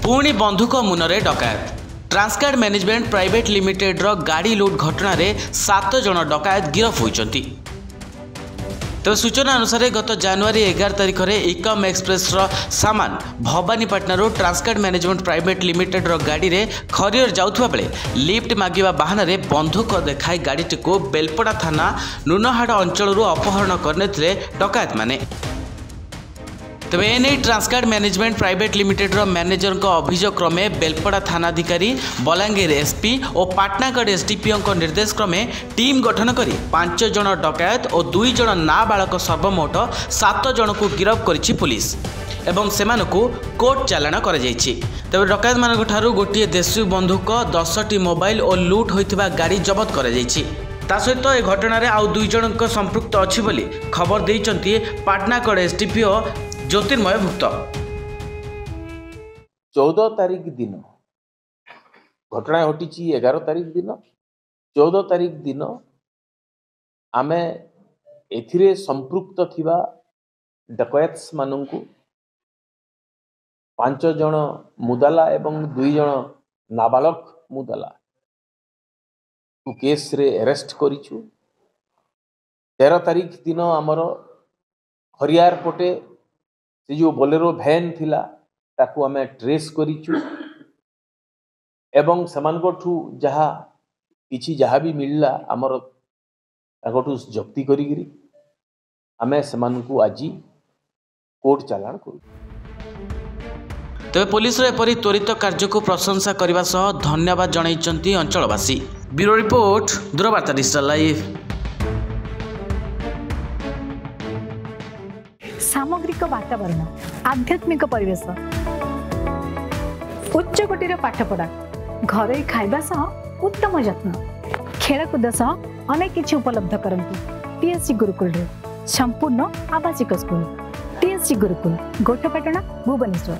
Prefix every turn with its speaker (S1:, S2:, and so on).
S1: पुणी बंधुक मुनरे डकायत। ट्रांसकार्ड management private limited रो गाड़ी लुट घटना रे 7 जन डकायत गिरफ होइचंती। तो सूचना अनुसार गत जनवरी 11 तारिख में इकम एक्सप्रेस रो सामान भवानीपाटना रो ट्रांसकार्ड मैनेजमेंट प्राइवेट लिमिटेड रो गाड़ी रे खरियर जाउथबा बेले लिफ्ट मागिबा बहाना रे बंधुक देखाई गाड़ीटी को बेलपड़ा थाना नुनहाड़ अंचल अपहरण करने डकायत माने। तेबे एने ट्रांसकार्ड मैनेजमेंट प्राइवेट लिमिटेड रो मैनेजर को अभियोग क्रमे बेलपड़ा थानाधिकारी बलांगीर एसपी और पाटनागढ़ एसडीपीओ को निर्देश क्रमे टीम गठन करी 5 जन डकायत और 2 जन नाबालक सर्वमोट 7 जन को गिरफ्त करिछि पुलिस एवं सेमानकु कोर्ट चालाण कर जाइछि। तेबे डकायत मानक ठारू गोटिए देशी बंधुक 10टी मोबाइल और लूट होइथिबा गाड़ी जब्त कर जाइछि। ता सहित ए घटना रे आउ 2 जन संपृक्त अछि बोली खबर दैचंती पाटनागढ़ एसडीपीओ ज्योतिर्मय भुक्त।
S2: 14 तारीख दिन घटना घटी 11 तारीख दिन 14 तारीख दिन आमे एथिरे संपृक्त थिबा डकैत्स मानंकु 5 जन मुदाला एवं 2 जन नाबालक मुदाला को केस रे अरेस्ट करिछु। 13 तारीख दिन आमर हरियार पटे से जो बोलेरो भैन थिला ताकू आमे ट्रेस करिछु एवं समानकोठू जहा किछि जहा भी मिलला हमर ताकोठू जप्ती करिगिरी आमे समानकू आजी कोर्ट चालान करू।
S1: तेबे पुलिस रे परि त्वरित कार्य को प्रशंसा करबा सह धन्यवाद जणाइचंती अंचलवासी। ब्यूरो रिपोर्ट दूरवार्ता डिजिटल लाइव।
S3: सामग्रिक वातावरण आध्यात्मिक परिवेश उच्च कोटीर पाठपढ़ा घर खाइबा सह उत्तम जत्न खेलकूद सह अनेक किछि उपलब्ध करंतु टीएससी गुरुकुल रे संपूर्ण आवासिक स्कूल टीएससी गुरुकुल गोठपाटना भुवनेश्वर।